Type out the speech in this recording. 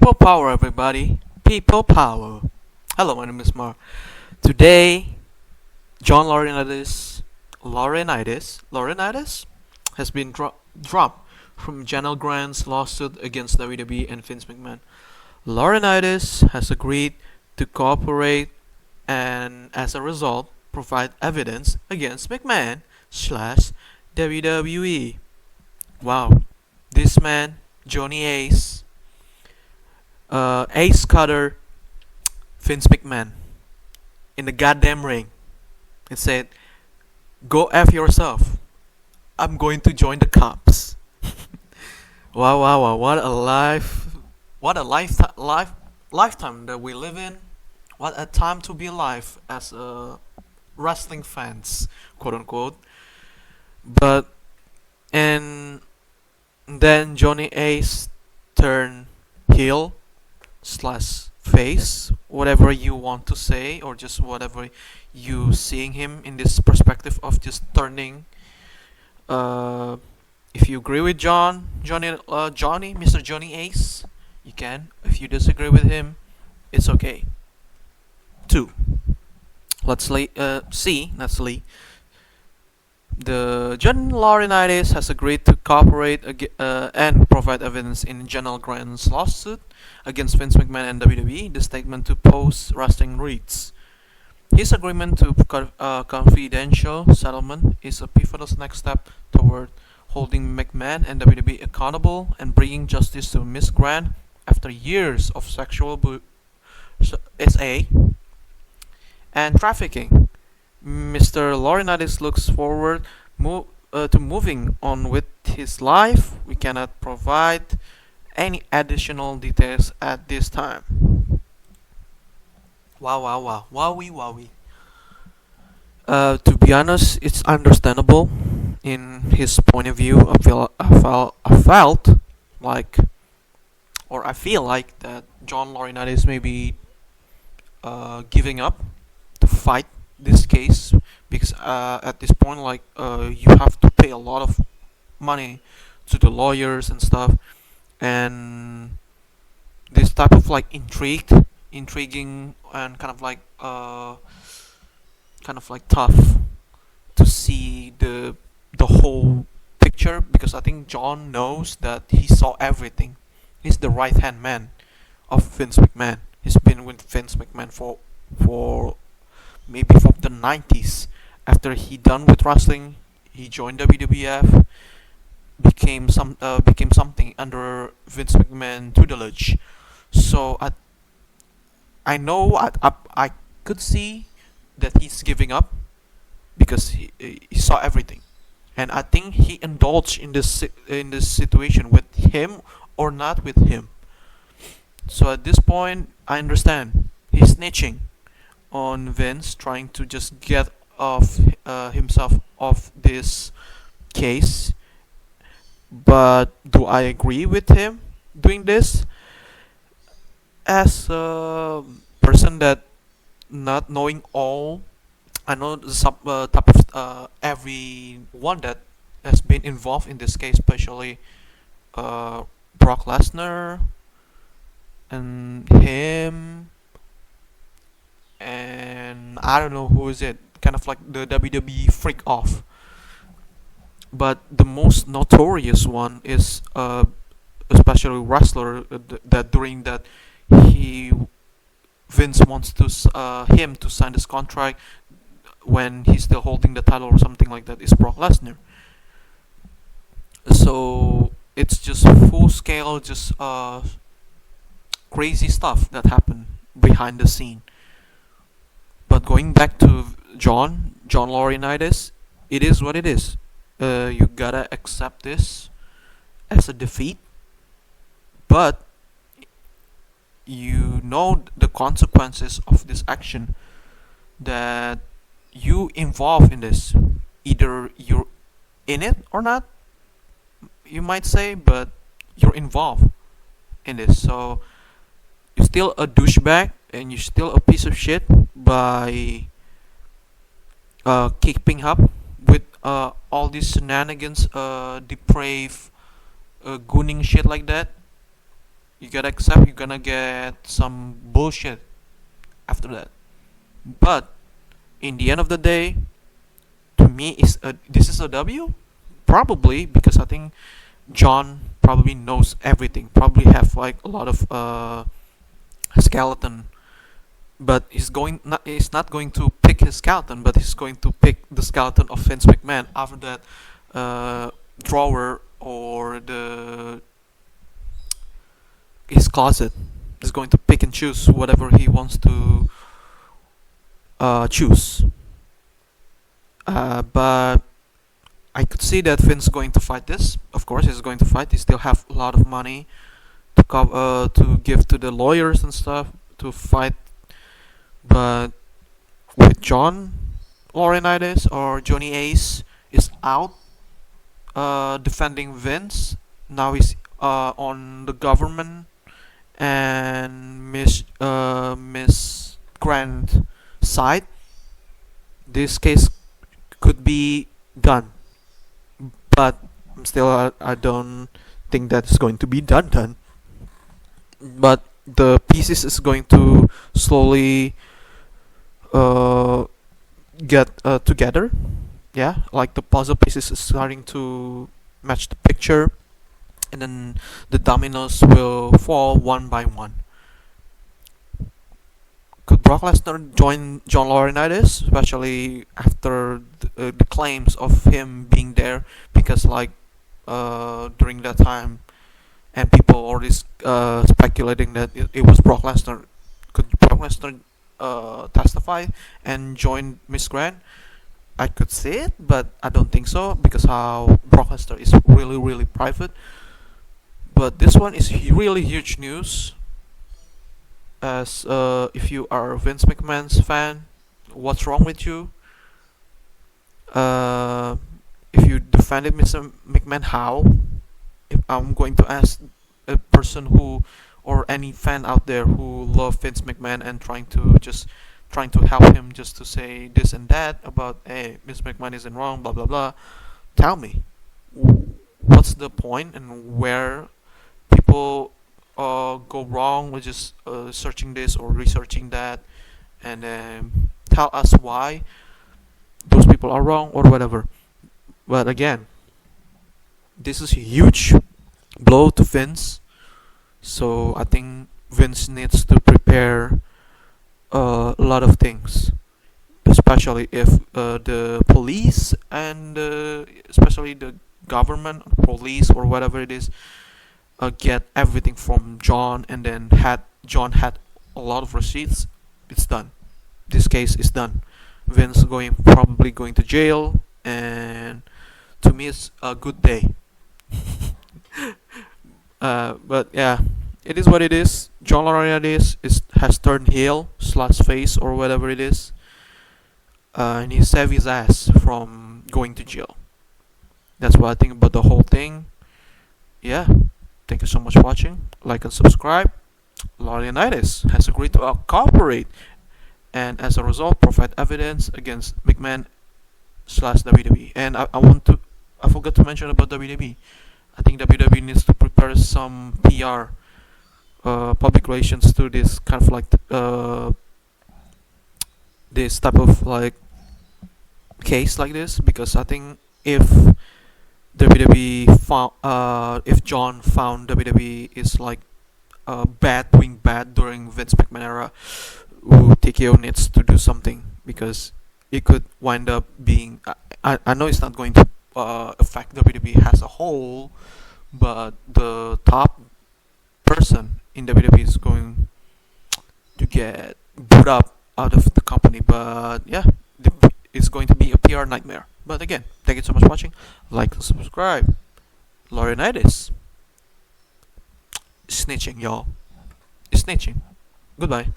People power, everybody. People power. Hello, my name is Mar. Today, John Laurinaitis has been dropped from Janelle Grant's lawsuit against WWE and Vince McMahon. Laurinaitis has agreed to cooperate and, as a result, provide evidence against McMahon slash WWE. Wow, this man, Johnny Ace Cutter Vince McMahon in the goddamn ring and said, "Go F yourself. I'm going to join the cops." Wow, wow, wow! What a lifetime that we live in. What a time to be alive as wrestling fans, quote unquote. But and then Johnny Ace turned heel slash face, whatever you want to say, or just whatever you seeing him in this perspective of just turning. If you agree with Mr. Johnny Ace, you can. If you disagree with him, it's okay. Two. Let's see. The John Laurinaitis has agreed to cooperate and provide evidence in Janelle Grant's lawsuit against Vince McMahon and WWE. The statement to Post Wrestling reads: "His agreement to confidential settlement is a pivotal next step toward holding McMahon and WWE accountable and bringing justice to Miss Grant after years of sexual SA and trafficking. Mr. Laurinaitis looks forward to moving on with his life. We cannot provide any additional details at this time." Wow, wow, wow. Wowie, wowie. To be honest, it's understandable in his point of view. I feel like that John Laurinaitis may be giving up to fight this case because at this point, you have to pay a lot of money to the lawyers and stuff, and this type of intriguing and kind of like tough to see the whole picture, because I think John knows that he saw everything. He's the right hand man of Vince McMahon. He's been with Vince McMahon for maybe from the 90s. After he done with wrestling, he joined WWF, became something under Vince McMahon tutelage. So I know I could see that he's giving up because he saw everything, and I think he indulged in this situation with him or not with him. So at this point, I understand he's snitching on Vince, trying to just get himself off this case. But do I agree with him doing this? As a person that not knowing all, I know the type of everyone that has been involved in this case, especially Brock Lesnar and him, and I don't know who is it, kind of like the WWE freak off. But the most notorious one is especially wrestler that during that he Vince wants him to sign this contract when he's still holding the title or something like that, is Brock Lesnar. So it's just full scale, just crazy stuff that happened behind the scene. But going back to John Laurinaitis, it is what it is. You gotta accept this as a defeat, but you know the consequences of this action, that you involved in this. Either you're in it or not, you might say, but you're involved in this. So you're still a douchebag and you're still a piece of shit by keeping up with all these shenanigans, depraved, gooning shit like that. You gotta accept you're gonna get some bullshit after that. But in the end of the day, to me, this is a W. Probably because I think John probably knows everything. Probably have like a lot of skeleton, but he's not going to pick his skeleton, but he's going to pick the skeleton of Vince McMahon after that drawer or the his closet. Is going to pick and choose whatever he wants to choose. But I could see that Vince is going to fight this. Of course, he's going to fight. He still have a lot of money to give to the lawyers and stuff to fight. But with John Laurinaitis or Johnny Ace is out defending Vince. Now he's on the government and Miss Grant side. This case could be done, but still I don't think that's going to be done. But the pieces is going to slowly get together. Yeah, like the puzzle pieces is starting to match the picture, and then the dominoes will fall one by one. Could Brock Lesnar join John Laurinaitis, especially after the claims of him being there? Because like during that time, and people already speculating that it was Brock Lesnar. Could Brock Lesnar testify and join Miss Grant? I could see it, but I don't think so because how Brock Lesnar is really private. But this one is really huge news. As if you are Vince McMahon's fan, what's wrong with you? If you defended Mr. McMahon, how? If I'm going to ask a person who or any fan out there who love Vince McMahon and trying to help him just to say this and that about hey, Mr. McMahon isn't wrong, blah blah blah. Tell me, what's the point and where people go wrong with just searching this or researching that, and tell us why those people are wrong or whatever. But again, this is a huge blow to Vince. So I think Vince needs to prepare a lot of things, especially if the police and especially the government, police or whatever it is, get everything from John, and then John had a lot of receipts. It's done. This case is done. Vince probably going to jail, and to me it's a good day. But yeah, it is what it is. John Laurinaitis has turned heel slash face or whatever it is, and he saved his ass from going to jail. That's what I think about the whole thing. Yeah, thank you so much for watching. Like and subscribe. Laurinaitis has agreed to cooperate, and as a result, provide evidence against McMahon slash WWE. And I forgot to mention about WWE. I think WWE needs to prepare some PR, public relations to this kind of like this type of like case like this, because I think if WWE if John found WWE is like doing bad during Vince McMahon era, TKO needs to do something, because it could wind up being I know it's not going to affect WWE as a whole, but the top person in WWE is going to get booed up out of the company. But yeah, it's going to be a PR nightmare. But again, thank you so much for watching. Like and subscribe. Laurinaitis. Snitching, y'all. Snitching. Goodbye.